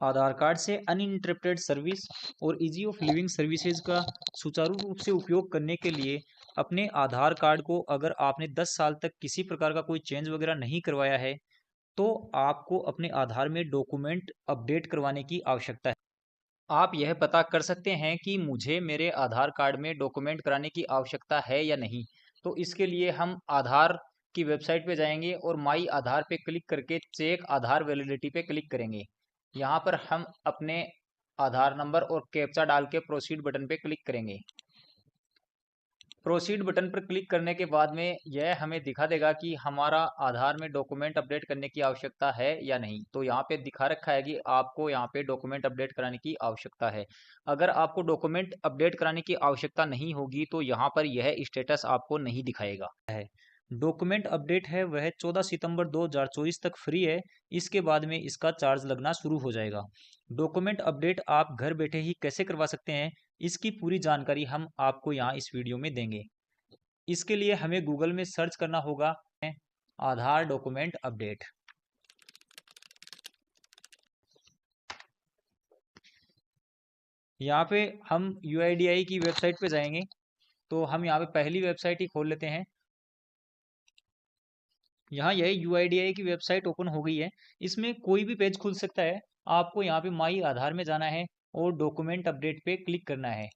आधार card से uninterrupted service और easy of living services का सुचारू रूप से उपयोग करने के लिए अपने आधार कार्ड को अगर आपने 10 साल तक किसी प्रकार का कोई चेंज वगैरह नहीं करवाया है तो आपको अपने आधार में डॉक्यूमेंट अपडेट करवाने की आवश्यकता है। आप यह पता कर सकते हैं कि मुझे मेरे आधार कार्ड में डॉक्यूमेंट कराने की आवश्यकता है या नहीं। तो इसके लिए हम आधार की वेबसाइट पे जाएंगे और माई आधार पे क्लिक करके चेक आधार वैलिडिटी पे क्लिक करेंगे। यहाँ पर हम अपने आधार नंबर और कैप्चा डाल के प्रोसीड बटन पे क्लिक करेंगे। प्रोसीड बटन पर क्लिक करने के बाद में यह हमें दिखा देगा कि हमारा आधार में डॉक्यूमेंट अपडेट करने की आवश्यकता है या नहीं। तो यहाँ पे दिखा रखा है कि आपको यहाँ पे डॉक्यूमेंट अपडेट कराने की आवश्यकता है। अगर आपको डॉक्यूमेंट अपडेट कराने की आवश्यकता नहीं होगी तो यहाँ पर यह स्टेटस आपको नहीं दिखाएगा है। डॉक्यूमेंट अपडेट है वह 14 सितंबर 2024 तक फ्री है। इसके बाद में इसका चार्ज लगना शुरू हो जाएगा। डॉक्यूमेंट अपडेट आप घर बैठे ही कैसे करवा सकते हैं, इसकी पूरी जानकारी हम आपको यहाँ इस वीडियो में देंगे। इसके लिए हमें गूगल में सर्च करना होगा आधार डॉक्यूमेंट अपडेट। यहाँ पे हम यूआईडीआई की वेबसाइट पे जाएंगे। तो हम यहाँ पे पहली वेबसाइट ही खोल लेते हैं। यहाँ यह यूआईडीआई की वेबसाइट ओपन हो गई है। इसमें कोई भी पेज खुल सकता है। आपको यहाँ पे माई आधार में जाना है और डॉक्यूमेंट अपडेट पे क्लिक करना है।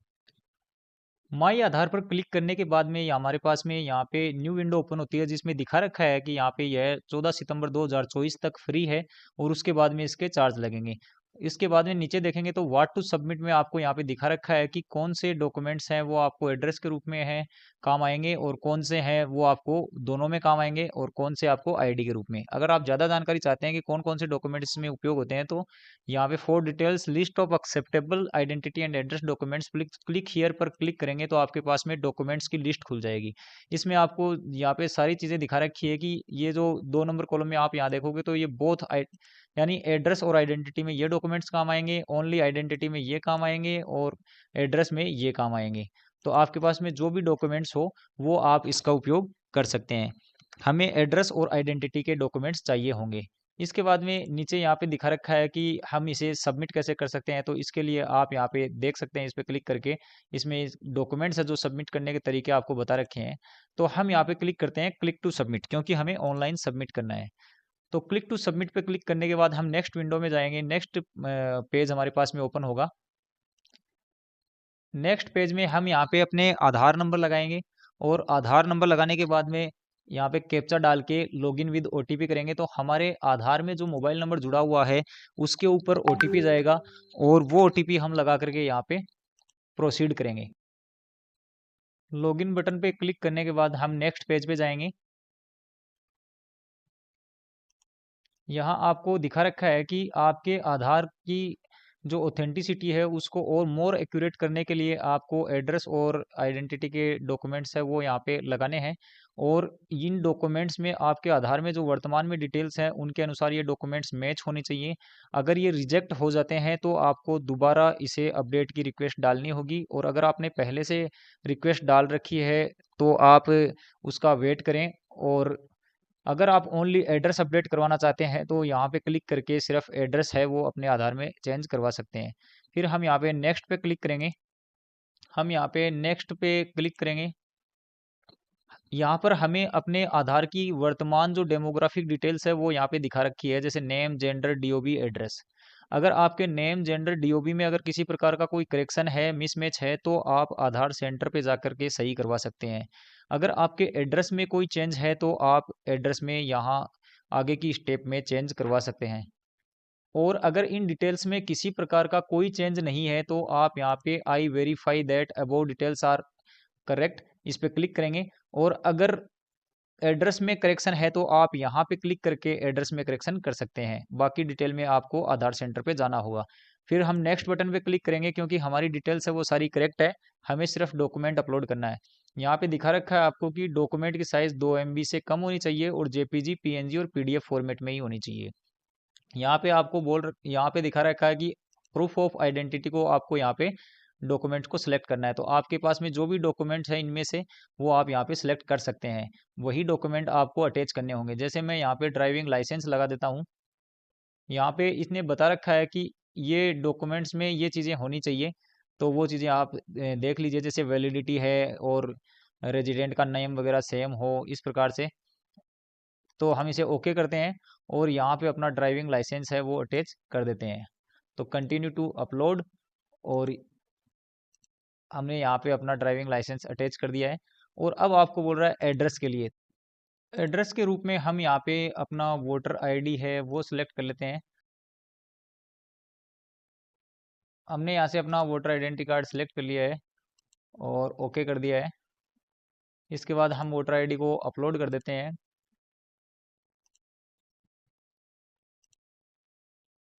माई आधार पर क्लिक करने के बाद में हमारे पास में यहाँ पे न्यू विंडो ओपन होती है जिसमें दिखा रखा है कि यहाँ पे यह 14 सितंबर 2024 तक फ्री है और उसके बाद में इसके चार्ज लगेंगे। इसके बाद में नीचे देखेंगे तो व्हाट टू सबमिट में आपको यहाँ पे दिखा रखा है कि कौन से डॉक्यूमेंट्स हैं वो आपको एड्रेस के रूप में हैं काम आएंगे और कौन से हैं वो आपको दोनों में काम आएंगे और कौन से आपको आईडी के रूप में। अगर आप ज़्यादा जानकारी चाहते हैं कि कौन कौन से डॉक्यूमेंट्स में उपयोग होते हैं तो यहाँ पे for details list of acceptable identity and address documents click here पर क्लिक करेंगे तो आपके पास में डॉक्यूमेंट्स की लिस्ट खुल जाएगी। इसमें आपको यहाँ पे सारी चीज़ें दिखा रखी है कि ये जो 2 नंबर कॉलम में आप यहाँ देखोगे तो ये बोथ यानी एड्रेस और आइडेंटिटी में ये डॉक्यूमेंट्स काम आएंगे, ओनली आइडेंटिटी में ये काम आएंगे और एड्रेस में ये काम आएंगे। तो आपके पास में जो भी डॉक्यूमेंट्स हो वो आप इसका उपयोग कर सकते हैं। हमें एड्रेस और आइडेंटिटी के डॉक्यूमेंट्स चाहिए होंगे। इसके बाद में नीचे यहाँ पे दिखा रखा है कि हम इसे सबमिट कैसे कर सकते हैं। तो इसके लिए आप यहाँ पे देख सकते हैं, इस पे क्लिक करके इसमें डॉक्यूमेंट्स है जो सबमिट करने के तरीके आपको बता रखे हैं। तो हम यहाँ पे क्लिक करते हैं क्लिक टू सबमिट, क्योंकि हमें ऑनलाइन सबमिट करना है। तो क्लिक टू सबमिट पे क्लिक करने के बाद हम नेक्स्ट विंडो में जाएंगे। नेक्स्ट पेज हमारे पास में ओपन होगा। नेक्स्ट पेज में हम यहाँ पे अपने आधार नंबर लगाएंगे और आधार नंबर लगाने के बाद में यहाँ पे कैप्चा डाल के लॉगिन विद ओटीपी करेंगे तो हमारे आधार में जो मोबाइल नंबर जुड़ा हुआ है उसके ऊपर ओटीपी जाएगा और वो ओटीपी हम लगा करके यहाँ पे प्रोसीड करेंगे। लॉगिन बटन पे क्लिक करने के बाद हम नेक्स्ट पेज पे जाएंगे। यहाँ आपको दिखा रखा है कि आपके आधार की जो ऑथेंटिसिटी है उसको और मोर एक्यूरेट करने के लिए आपको एड्रेस और आइडेंटिटी के डॉक्यूमेंट्स है वो यहाँ पे लगाने हैं। और इन डॉक्यूमेंट्स में आपके आधार में जो वर्तमान में डिटेल्स हैं उनके अनुसार ये डॉक्यूमेंट्स मैच होनी चाहिए। अगर ये रिजेक्ट हो जाते हैं तो आपको दोबारा इसे अपडेट की रिक्वेस्ट डालनी होगी। और अगर आपने पहले से रिक्वेस्ट डाल रखी है तो आप उसका वेट करें। और अगर आप ओनली एड्रेस अपडेट करवाना चाहते हैं तो यहाँ पे क्लिक करके सिर्फ एड्रेस है वो अपने आधार में चेंज करवा सकते हैं। फिर हम यहाँ पे नेक्स्ट पे क्लिक करेंगे। हम यहाँ पे नेक्स्ट पे क्लिक करेंगे। यहाँ पर हमें अपने आधार की वर्तमान जो डेमोग्राफिक डिटेल्स है वो यहाँ पे दिखा रखी है, जैसे नेम, जेंडर, डीओबी, एड्रेस। अगर आपके नेम, जेंडर, डीओबी में अगर किसी प्रकार का कोई करेक्शन है, मिसमैच है तो आप आधार सेंटर पे जा कर के सही करवा सकते हैं। अगर आपके एड्रेस में कोई चेंज है तो आप एड्रेस में यहाँ आगे की स्टेप में चेंज करवा सकते हैं। और अगर इन डिटेल्स में किसी प्रकार का कोई चेंज नहीं है तो आप यहाँ पे I verify that about details are correct इस पे क्लिक करेंगे। और अगर एड्रेस में करेक्शन है तो आप यहाँ पे क्लिक करके एड्रेस में करेक्शन कर सकते हैं। बाकी डिटेल में आपको आधार सेंटर पे जाना होगा। फिर हम नेक्स्ट बटन पे क्लिक करेंगे क्योंकि हमारी डिटेल्स है वो सारी करेक्ट है। हमें सिर्फ डॉक्यूमेंट अपलोड करना है। यहाँ पे दिखा रखा है आपको कि डॉक्यूमेंट की साइज 2 MB से कम होनी चाहिए और जेपीजी, पीएनजी और पीडीएफ फॉर्मेट में ही होनी चाहिए। यहाँ पे आपको यहाँ पे दिखा रखा है कि प्रूफ ऑफ आइडेंटिटी को आपको यहाँ पे डॉक्यूमेंट को सिलेक्ट करना है। तो आपके पास में जो भी डॉक्यूमेंट्स हैं इनमें से वो आप यहाँ पे सिलेक्ट कर सकते हैं। वही डॉक्यूमेंट आपको अटैच करने होंगे। जैसे मैं यहाँ पे ड्राइविंग लाइसेंस लगा देता हूँ। यहाँ पे इसने बता रखा है कि ये डॉक्यूमेंट्स में ये चीज़ें होनी चाहिए। तो वो चीज़ें आप देख लीजिए, जैसे वैलिडिटी है और रेजिडेंट का नेम वगैरह सेम हो इस प्रकार से। तो हम इसे ओके करते हैं और यहाँ पे अपना ड्राइविंग लाइसेंस है वो अटैच कर देते हैं। तो कंटिन्यू टू अपलोड, और हमने यहाँ पे अपना ड्राइविंग लाइसेंस अटैच कर दिया है। और अब आपको बोल रहा है एड्रेस के लिए। एड्रेस के रूप में हम यहाँ पे अपना वोटर आईडी है वो सिलेक्ट कर लेते हैं। हमने यहाँ से अपना वोटर आइडेंटिटी कार्ड सिलेक्ट कर लिया है और ओके कर दिया है। इसके बाद हम वोटर आईडी को अपलोड कर देते हैं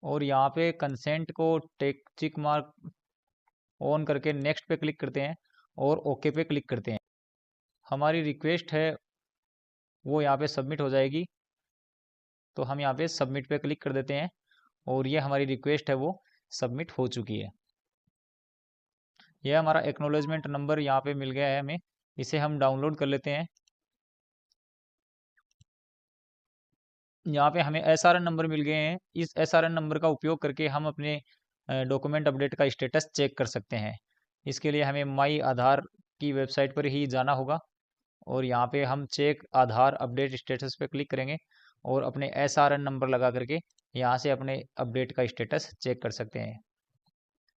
और यहाँ पे कंसेंट को टेक चिक मार्क ऑन करके नेक्स्ट पे क्लिक करते हैं और ओके पे क्लिक करते हैं। हमारी रिक्वेस्ट है वो यहाँ पे सबमिट हो जाएगी। तो हम यहाँ पे सबमिट पे क्लिक कर देते हैं और ये हमारी रिक्वेस्ट है वो सबमिट हो चुकी है। यह हमारा एक्नॉलेजमेंट नंबर यहाँ पे मिल गया है हमें। इसे हम डाउनलोड कर लेते हैं। यहाँ पे हमें SRN नंबर मिल गए हैं। इस SRN नंबर का उपयोग करके हम अपने डॉक्यूमेंट अपडेट का स्टेटस चेक कर सकते हैं। इसके लिए हमें माई आधार की वेबसाइट पर ही जाना होगा और यहाँ पे हम चेक आधार अपडेट स्टेटस पे क्लिक करेंगे और अपने SRN नंबर लगा करके यहाँ से अपने अपडेट का स्टेटस चेक कर सकते हैं।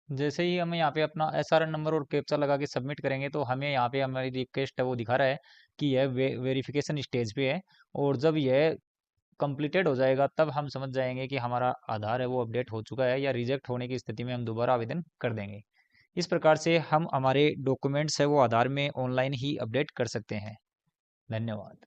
जैसे ही हम यहाँ पे अपना SRN नंबर और कैप्चा लगा के सबमिट करेंगे तो हमें यहाँ पे हमारी रिक्वेस्ट है वो दिखा रहा है कि यह वेरिफिकेशन स्टेज पे है। और जब यह कंप्लीटेड हो जाएगा तब हम समझ जाएंगे कि हमारा आधार है वो अपडेट हो चुका है, या रिजेक्ट होने की स्थिति में हम दोबारा आवेदन कर देंगे। इस प्रकार से हम हमारे डॉक्यूमेंट्स है वो आधार में ऑनलाइन ही अपडेट कर सकते हैं। धन्यवाद।